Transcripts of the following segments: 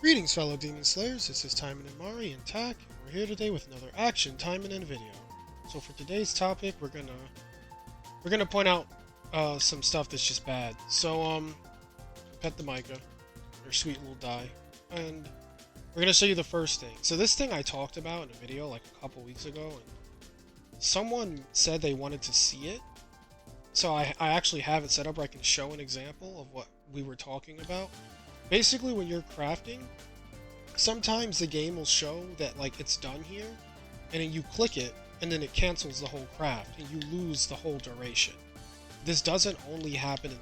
Greetings, fellow Demon Slayers. This is Taimanin Mari and Tak, and we're here today with another action Taimanin video. So for today's topic, we're gonna point out some stuff that's just bad. So pet the Micah, your sweet little die, and we're gonna show you the first thing. So this thing I talked about in a video like a couple weeks ago, and someone said they wanted to see it. So I actually have it set up where I can show an example of what we were talking about. Basically, when you're crafting, sometimes the game will show that like it's done here, and then you click it, and then it cancels the whole craft, and you lose the whole duration. This doesn't only happen in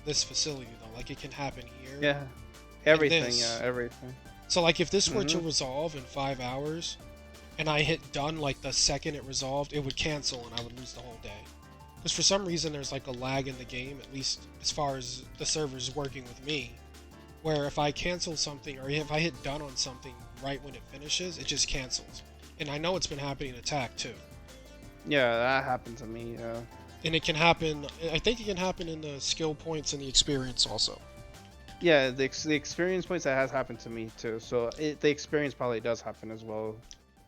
this facility though. Like it can happen here. Yeah, and everything. this. Yeah, everything. So like if this were to resolve in 5 hours, and I hit done like the second it resolved, it would cancel and I would lose the whole day. Because for some reason there's like a lag in the game, at least as far as the server's working with me, where if I cancel something or if I hit done on something right when it finishes, it just cancels. And I know it's been happening in attack too. Yeah, that happened to me. Yeah. And it can happen, I think it can happen in the skill points and the experience also. Yeah, the experience points, that has happened to me too. So the experience probably does happen as well.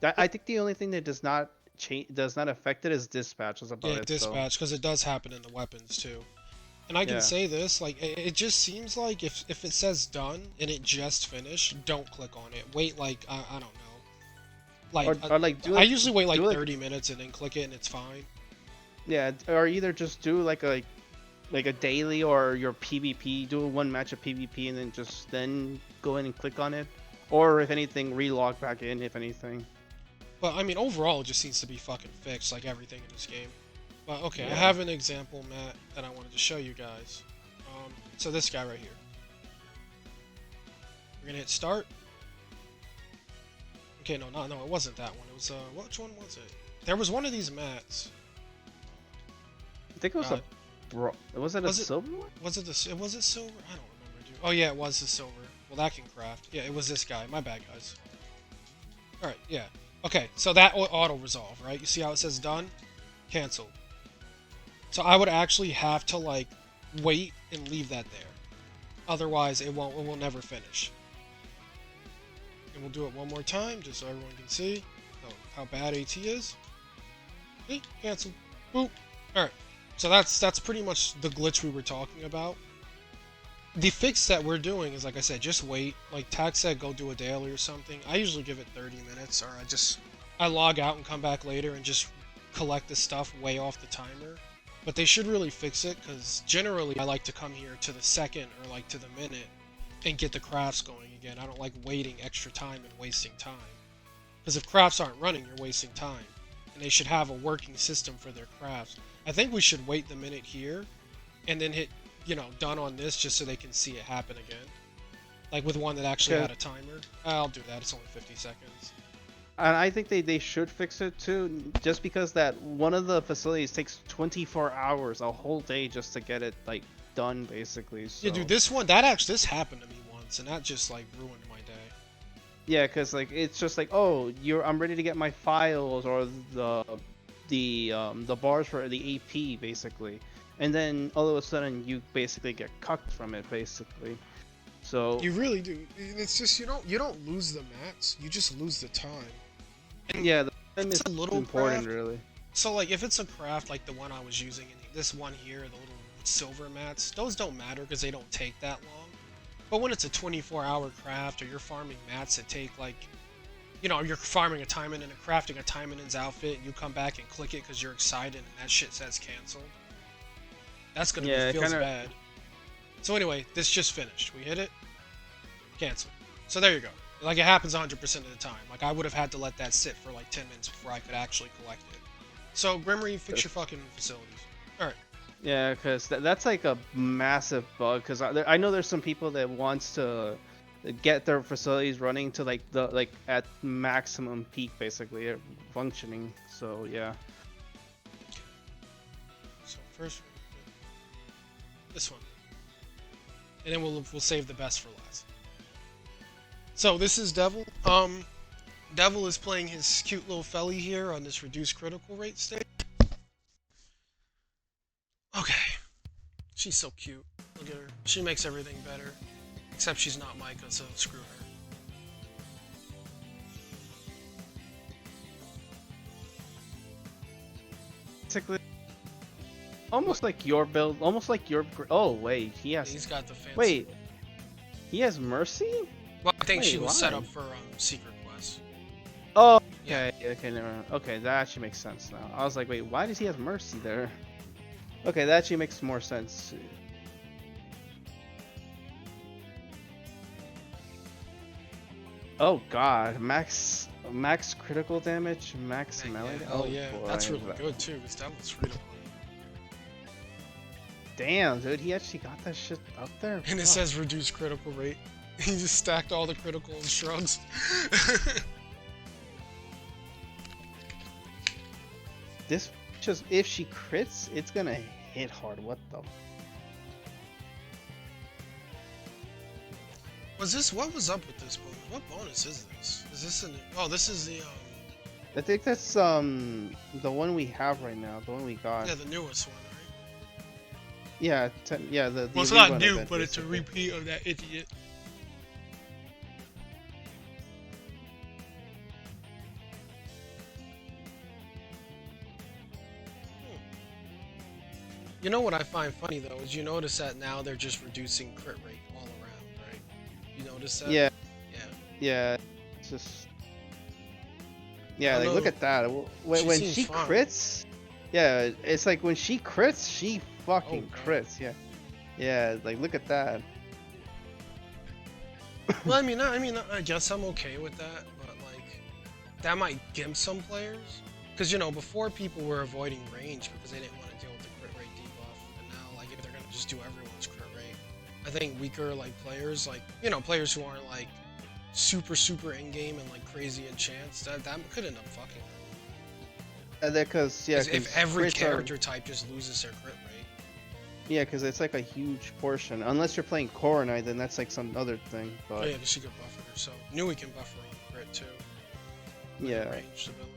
I think the only thing that does not affect it is dispatch. Is about Yeah, it. dispatch, because it does happen in the weapons too. And I can say this, like, it just seems like if it says done and it just finished, don't click on it. Wait, like, I don't know. Like, or like I usually wait like 30 minutes and then click it and it's fine. Yeah, or either just do like a daily or your PvP, do one match of PvP and then go in and click on it. Or if anything, relog back in, if anything. But I mean, overall, it just seems to be fucking fixed, like everything in this game. But okay, Yeah. I have an example, Matt, that I wanted to show you guys. So this guy right here. We're gonna hit start. Okay, no, it wasn't that one. It was which one was it? There was one of these mats. I think it was was it a silver one? Was it silver? I don't remember, dude. Oh yeah, it was the silver. Well, that can craft. Yeah, it was this guy. My bad, guys. All right, yeah. Okay, so that auto resolve, right? You see how it says done, cancel. So I would actually have to like wait and leave that there. Otherwise, it will never finish. And we'll do it one more time, just so everyone can see how bad AT is. See, cancel. Boop. All right. So that's pretty much the glitch we were talking about. The fix that we're doing is, like I said, just wait. Like Tak said, go do a daily or something. I usually give it 30 minutes, or I log out and come back later and just collect the stuff way off the timer. But they should really fix it, because generally I like to come here to the second or like to the minute and get the crafts going again. I don't like waiting extra time and wasting time. Because if crafts aren't running, you're wasting time. And they should have a working system for their crafts. I think we should wait the minute here and then hit, done on this just so they can see it happen again. Like with one that actually had a timer. I'll do that. It's only 50 seconds. And I think they should fix it too, just because that one of the facilities takes 24 hours, a whole day, just to get it like done, basically. So. Yeah, dude, this happened to me once, and that just like ruined my day. Yeah, cause like it's just like, oh, I'm ready to get my files or the bars for the AP, basically, and then all of a sudden you basically get cucked from it, basically. So you really do. It's just you don't lose the mats, you just lose the time. And yeah, the time is a little important, craft, really. So like if it's a craft like the one I was using, and this one here, the little silver mats, those don't matter because they don't take that long. But when it's a 24-hour craft, or you're farming mats that take like, you're farming a Taimanin and crafting a Taimanin's outfit, and you come back and click it because you're excited, and that shit says canceled. That's gonna feels bad. So anyway, this just finished. We hit it, cancel. So there you go. Like it happens 100% of the time. Like I would have had to let that sit for like 10 minutes before I could actually collect it. So Grimmery, fix your fucking facilities. All right. Yeah, because that's like a massive bug. Because I know there's some people that wants to get their facilities running to like at maximum peak, basically functioning. So yeah. So first, this one, and then we'll save the best for last. So this is Devil. Devil is playing his cute little felly here on this reduced critical rate stage. Okay. She's so cute. Look at her. She makes everything better. Except she's not Micah, so screw her. basically almost like your build, almost like your. Oh wait, he has. He's got the fancy. Wait, he has mercy. Well, I think Wait, she was set why? up for secret quests. Oh, Yeah. okay, okay, never mind. Okay, that actually makes sense now. I was like, wait, why does he have mercy there? Okay, that actually makes more sense. Oh god, max critical damage, max melee. Oh, Oh yeah, boy, that's really good too, because that looks really cool. Damn, dude, he actually got that shit up there. And it says reduce critical rate. He just stacked all the critical and shrugs. This just if she crits, it's gonna hit hard. What the? What was up with this bonus? What bonus is this? Is this a new, oh, this is the, I think that's the one we have right now, the one we got. yeah, the newest one, right? Yeah, yeah, the Well, it's not rerun new, of it, but it's a basically. repeat of that idiot. You know what I find funny though is you notice that now they're just reducing crit rate all around, right? You notice that? Yeah, Yeah. yeah, it's just yeah, I like know. look at that. When seems she fine. crits, yeah, it's like when she crits, she fucking God. crits. Yeah, yeah, like look at that. Well, I guess I'm okay with that, but like, that might gimp some players. Because, you know, before people were avoiding range because they didn't want to deal with the crit rate debuff, and now, like, if they're gonna just do everyone's crit rate, I think weaker, like, players, like, you know, players who aren't, like, super in-game and, like, crazy enchants, that could end up fucking them. Because yeah, 'Cause if every crits are- character type just loses their crit rate. yeah, because it's like a huge portion. Unless you're playing Core Knight, then that's like some other thing. Oh, But yeah, but she could buffer herself. Knew we can buffer on crit, too. yeah, Ranged ability.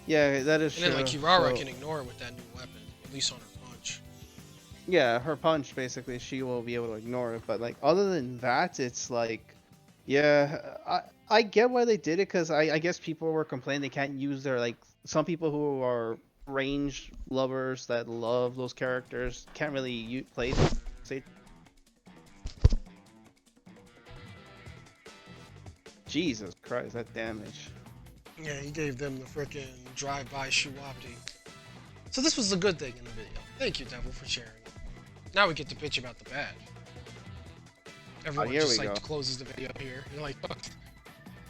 yeah, that is And true. then, like, Kirara So- can ignore it with that new weapon, at least on her punch. yeah, her punch basically she will be able to ignore it. But like other than that, it's like, yeah, I get why they did it because I guess people were complaining they can't use their like some people who are range lovers that love those characters can't really play them. Say, Jesus Christ, that damage. Yeah, he gave them the frickin' drive-by Shuwabdi. So this was the good thing in the video. Thank you, Devil, for sharing it. Now we get to bitch about the bad. Everyone here just we like go. closes the video here. You're like, fuck.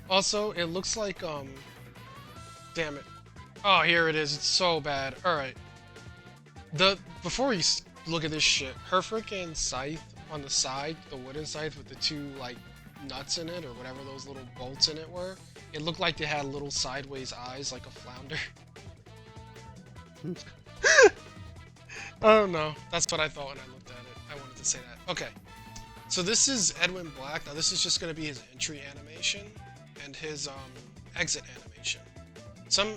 Also, it looks like damn it. Oh, here it is. It's so bad. All right. Before you look at this shit, her frickin' scythe on the side, the wooden scythe with the two like nuts in it or whatever those little bolts in it were. It looked like they had little sideways eyes like a flounder. I don't know. That's what I thought when I looked at it. I wanted to say that. Okay. So this is Edwin Black. Now this is just going to be his entry animation and his exit animation.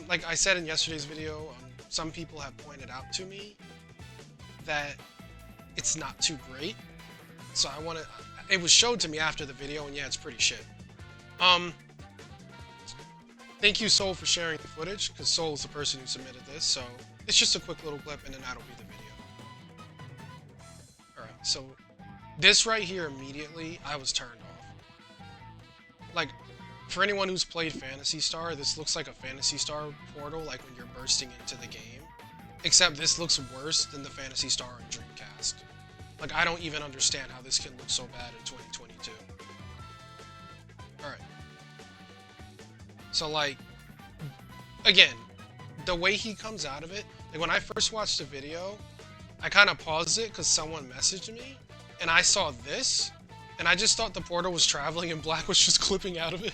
Like I said in yesterday's video, some people have pointed out to me that it's not too great. So it was showed to me after the video, and yeah, it's pretty shit. Thank you, Soul, for sharing the footage, because Soul is the person who submitted this, so it's just a quick little clip, and then that'll be the video. Alright, so this right here, immediately, I was turned off. Like, for anyone who's played Phantasy Star, this looks like a Phantasy Star portal, like when you're bursting into the game. Except this looks worse than the Phantasy Star on Dreamcast. Like, I don't even understand how this can look so bad in 2022. Alright. So, like, again, the way he comes out of it, like, when I first watched the video, I kind of paused it because someone messaged me, and I saw this, and I just thought the portal was traveling and Black was just clipping out of it.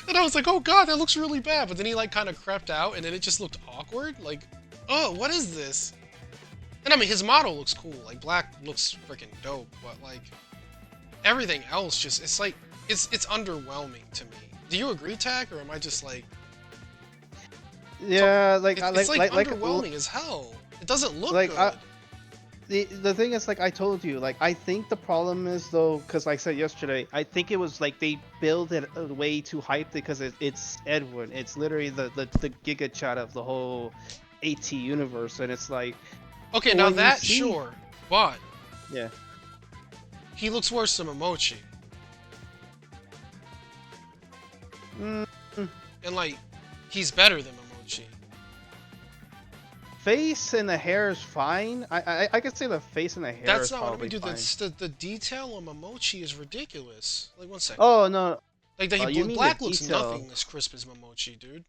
And I was like, oh god, that looks really bad. But then he, like, kind of crept out, and then it just looked awkward. Like, oh, what is this? And I mean, his model looks cool. Like, Black looks freaking dope, but, like, everything else just, it's like, it's underwhelming to me. Do you agree, Tack, or am I just, like... Yeah, like It's like underwhelming as hell. It doesn't look like, good. the thing is, like I told you, like I think the problem is though, because like I said yesterday, I think it was like they build it way too hyped because it's Edwin. It's literally the Giga Chat of the whole AT universe, and it's like Okay, now when you that see, sure, but yeah. he looks worse than Momochi, Mm, and like he's better than Momochi. face and the hair is fine. I could say the face and the hair That's is not what we probably do. fine. The detail on Momochi is ridiculous. Like 1 second. Oh no, Like that you mean the black looks detail? nothing as crisp as Momochi, dude.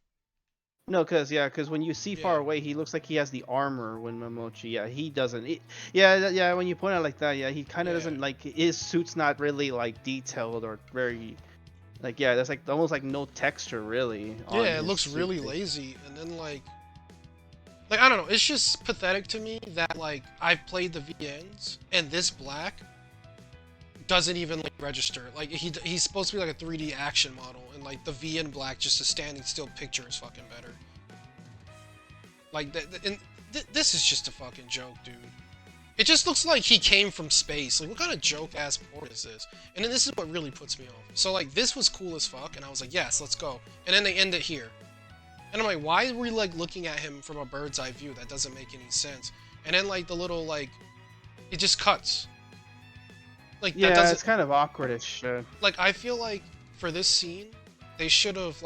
No, because when you see far Yeah. away, he looks like he has the armor. When Momochi, yeah, he doesn't. Yeah. When you point out like that, yeah, he kind of Yeah. doesn't like his suit's not really like detailed or very like yeah. There's like almost like no texture really on Yeah, it his looks suit. really lazy, and then like I don't know. It's just pathetic to me that like I've played the VNs and this black doesn't even like register. Like he's supposed to be like a 3D action model, and like the VN black, just a standing still picture is fucking better. Like this is just a fucking joke, dude. It just looks like he came from space. Like what kind of joke ass port is this? And then this is what really puts me off. So like this was cool as fuck, and I was like, yes, let's go. And then they end it here. And I'm like, why are we like looking at him from a bird's eye view? That doesn't make any sense. And then like the little like, it just cuts. Like Yeah, that doesn't. it's kind of awkward as shit. Like I feel like for this scene, they should have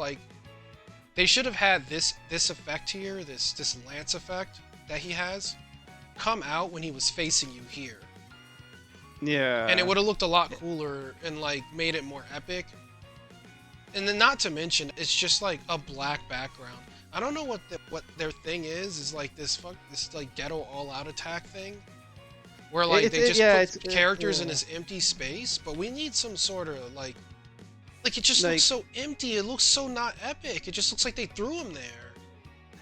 had this effect here, this lance effect that he has, come out when he was facing you here. Yeah. And it would have looked a lot cooler and like made it more epic. And then not to mention, it's just like a black background. I don't know what their thing is like this like ghetto all out attack thing. Where like they just put characters in this empty space, but we need some sort of like it just looks so empty, it looks so not epic, it just looks like they threw him there.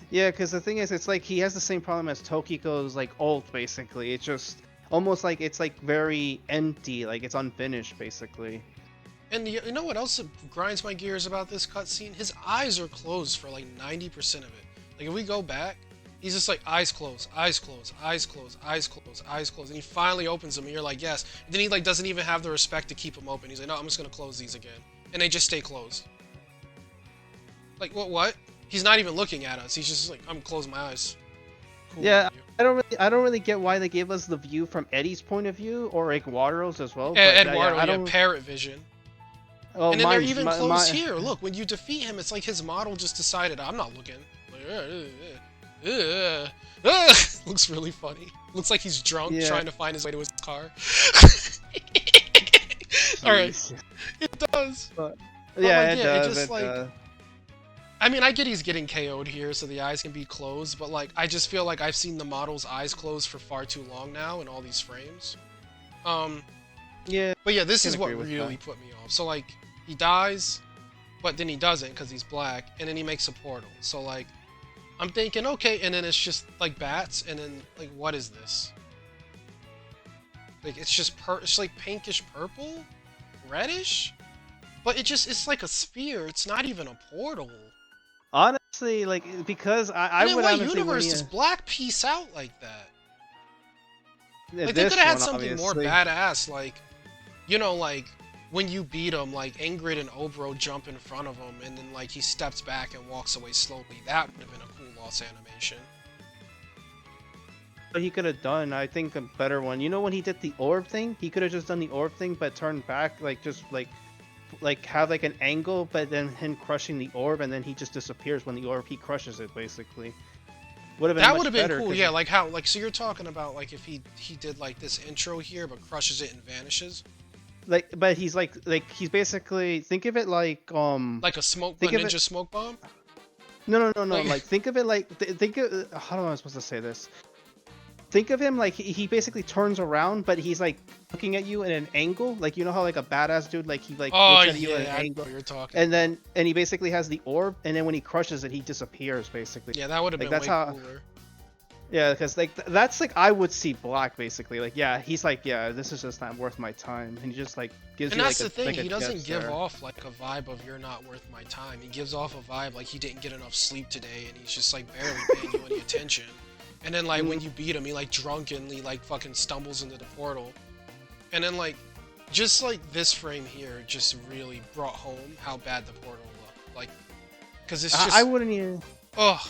Yeah, because the thing is, it's like he has the same problem as Tokiko's like ult basically. It's just almost like it's like very empty, like it's unfinished basically. And you know what else grinds my gears about this cutscene? His eyes are closed for like 90% of it. Like if we go back, he's just like eyes closed, eyes closed, eyes closed, eyes closed, eyes closed, and he finally opens them, and you're like, yes. And then he like doesn't even have the respect to keep them open. He's like, no, I'm just gonna close these again, and they just stay closed. Like what? He's not even looking at us. He's just like, I'm closing my eyes. Cool. Yeah, I don't really get why they gave us the view from Eddie's point of view or like Watero's as well. Eduardo, yeah, parrot vision. Oh, and then they're even close here. Look, when you defeat him, it's like his model just decided, I'm not looking. Looks really funny. Looks like he's drunk, trying to find his way to his car. Alright. It does. Yeah, like, it does. It just, I mean, I get he's getting KO'd here, so the eyes can be closed, but like, I just feel like I've seen the model's eyes closed for far too long now in all these frames. Yeah. But yeah, this is what really put me off. So like, he dies, but then he doesn't because he's black, and then he makes a portal. So like, I'm thinking, okay, and then it's just like bats, and then like, what is this? Like, it's just it's like pinkish purple, reddish, but it's like a sphere. It's not even a portal. Honestly, like because I would honestly. What universe does black piece out like that? Like they could have had something more badass, like, you know, like when you beat him, like Ingrid and Obro jump in front of him, and then like he steps back and walks away slowly. That would have been a cool lost animation. But he could have done, I think, a better one. You know, when he did the orb thing, he could have just done the orb thing, but turned back, like just like have like an angle, but then him crushing the orb, and then he just disappears when the orb he crushes it, basically. Would have been that would have been better, cool, yeah. Like how, like so you're talking about like if he did like this intro here, but crushes it and vanishes. Like, but he's like he's basically, think of it like a ninja smoke bomb. No. Like think of it like how am I supposed to say this? Think of him like he basically turns around, but he's like looking at you in an angle, like you know how like a badass dude like he like looks at you at an angle, you're talking. and then he basically has the orb, and then when he crushes it, he disappears basically. Yeah, that would have been way cooler. Yeah, because like that's like I would see black basically like he's like this is just not worth my time, and he just like gives you like and that's the thing, he doesn't give there. off like a vibe of you're not worth my time. He gives off a vibe like he didn't get enough sleep today, and he's just like barely paying you any attention. And then like when you beat him, he like drunkenly like fucking stumbles into the portal. And then like just like this frame here just really brought home how bad the portal looked. Like, cause it's just I wouldn't even. ugh.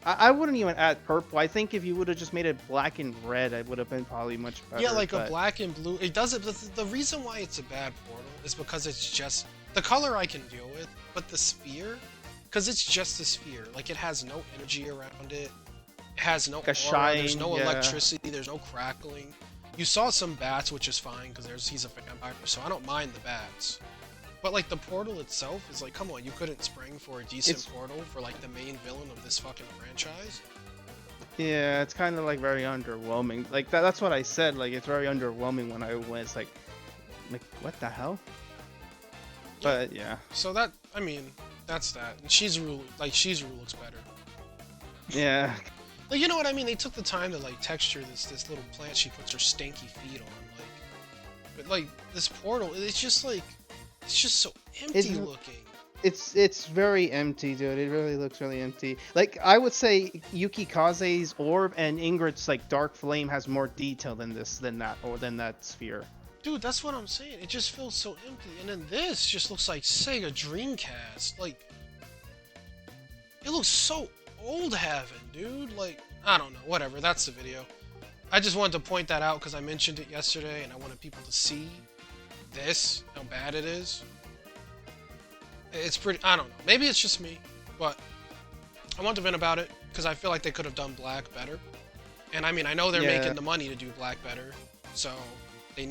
I wouldn't even add purple. I think if you would have just made it black and red, it would have been probably much better. Yeah, like a black and blue. It doesn't. The reason why it's a bad portal is because it's just the color I can deal with, but the sphere, because it's just a sphere. Like it has no energy around it. It has no like a aura, shine. there's no Yeah. electricity. There's no crackling. You saw some bats, which is fine because he's a vampire, so I don't mind the bats. But like the portal itself is like, come on, you couldn't spring for a decent portal for like the main villain of this fucking franchise. Yeah, it's kind of like very underwhelming. Like that's what I said. Like it's very underwhelming when it's like what the hell? But yeah. So that, I mean, that's that. And Shizuru looks better. Yeah. Like, you know what I mean? They took the time to like texture this little plant she puts her stinky feet on. Like, but like this portal, it's just so empty looking. It's very empty, dude. It really looks really empty. Like I would say Yukikaze's orb and Ingrid's like dark flame has more detail than that sphere. Dude, that's what I'm saying. It just feels so empty. And then this just looks like Sega Dreamcast. Like, it looks so old heaven, dude. Like, I don't know. Whatever. That's the video. I just wanted to point that out because I mentioned it yesterday and I wanted people to see this, how bad it is. It's pretty, I don't know. Maybe it's just me, but I want to vent about it because I feel like they could have done black better. And I mean, I know they're making the money to do black better, so they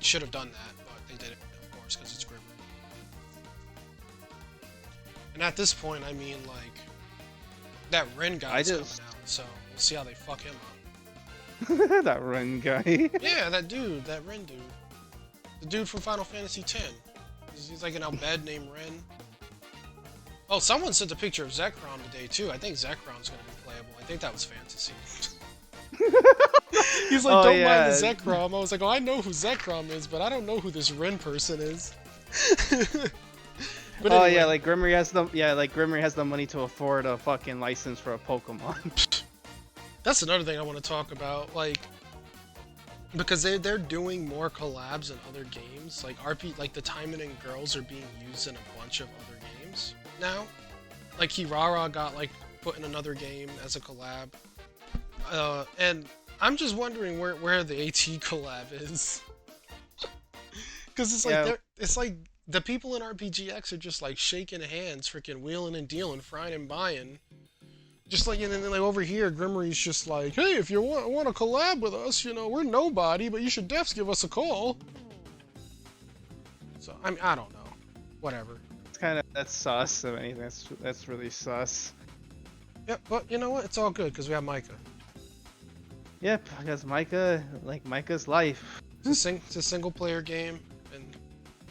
should have done that, but they didn't, of course, because it's Grimmer. And at this point, I mean, like, that Ren guy's coming out, so we'll see how they fuck him up. That Ren guy. Yeah, that Ren dude. The dude from Final Fantasy X. He's like an Albed named Ren. Oh, someone sent a picture of Zekrom today, too. I think Zekrom's gonna be playable. I think that was fantasy. He's like, don't mind the Zekrom. I was like, oh, I know who Zekrom is, but I don't know who this Ren person is. But anyway. Yeah, like Grimmery has the money to afford a fucking license for a Pokemon. That's another thing I want to talk about, like, because they're doing more collabs in other games. Like like the Taimanin girls are being used in a bunch of other games now. Like Kirara got like put in another game as a collab. And I'm just wondering where the AT collab is. Because it's like it's like the people in RPGX are just like shaking hands, freaking wheeling and dealing, frying and buying. Just like, and then like over here, Grimmery's just like, hey, if you want to collab with us, you know, we're nobody, but you should defs give us a call. So I mean, I don't know, whatever. It's that's sus. If anything, that's really sus. Yep, but you know what? It's all good because we have Micah. Yep, because Micah's life. It's a single player game, and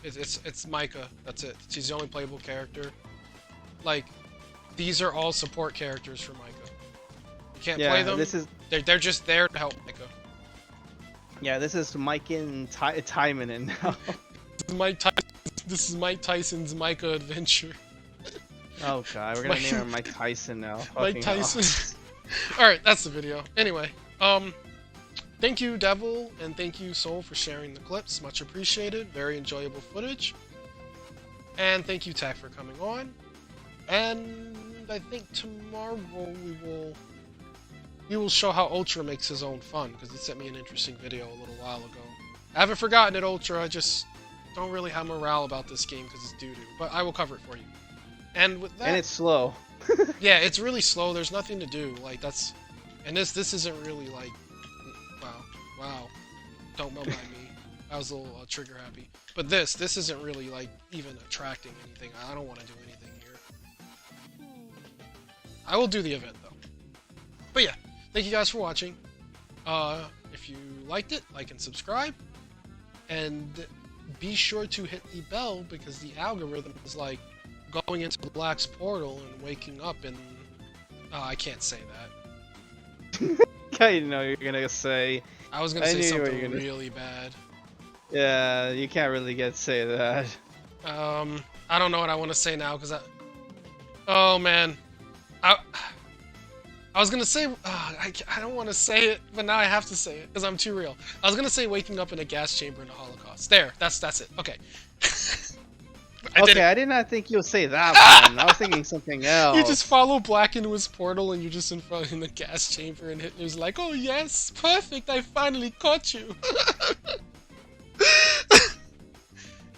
it's Micah. That's it. She's the only playable character. Like, these are all support characters for Micah. You can't play them. They're just there to help Micah. Yeah, this is Mike and Taimanin now. This is Mike Tyson's Micah adventure. Oh god, we're gonna name her Mike Tyson now. Mike Tyson. Alright, that's the video. Anyway, thank you Devil and thank you Soul for sharing the clips. Much appreciated. Very enjoyable footage. And thank you Tech for coming on. And I think tomorrow we will show how Ultra makes his own fun, because he sent me an interesting video a little while ago. I haven't forgotten it, Ultra. I just don't really have morale about this game because it's doo-doo. But I will cover it for you. And with that, and it's slow. Yeah, it's really slow. There's nothing to do. Like that's, and this isn't really like, wow, don't mind me. I was a little trigger happy. But this isn't really like even attracting anything. I don't want to do anything here. I will do the event though. But yeah, thank you guys for watching. If you liked it, like and subscribe. And be sure to hit the bell because the algorithm is like going into the Black's portal and waking up and... I can't say that. I know you're gonna say... I was gonna say something really bad. Yeah, you can't really say that. I don't know what I want to say now because oh man. I was gonna say, I don't want to say it, but now I have to say it because I'm too real. I was gonna say waking up in a gas chamber in the Holocaust. There, that's it. Okay. I did not think you would say that one. I was thinking something else. You just follow Black into his portal, and you're just in front in the gas chamber, and Hitler's like, "Oh yes, perfect! I finally caught you."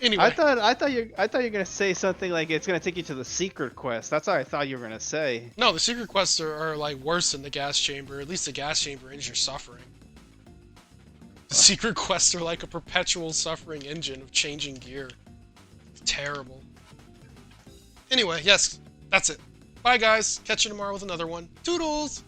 Anyway, I thought you were gonna say something like it's gonna take you to the secret quest. That's what I thought you were gonna say. no, the secret quests are like worse than the gas chamber. At least the gas chamber ends your suffering. The secret quests are like a perpetual suffering engine of changing gear. Terrible. Anyway, yes, that's it. Bye guys. Catch you tomorrow with another one. Toodles!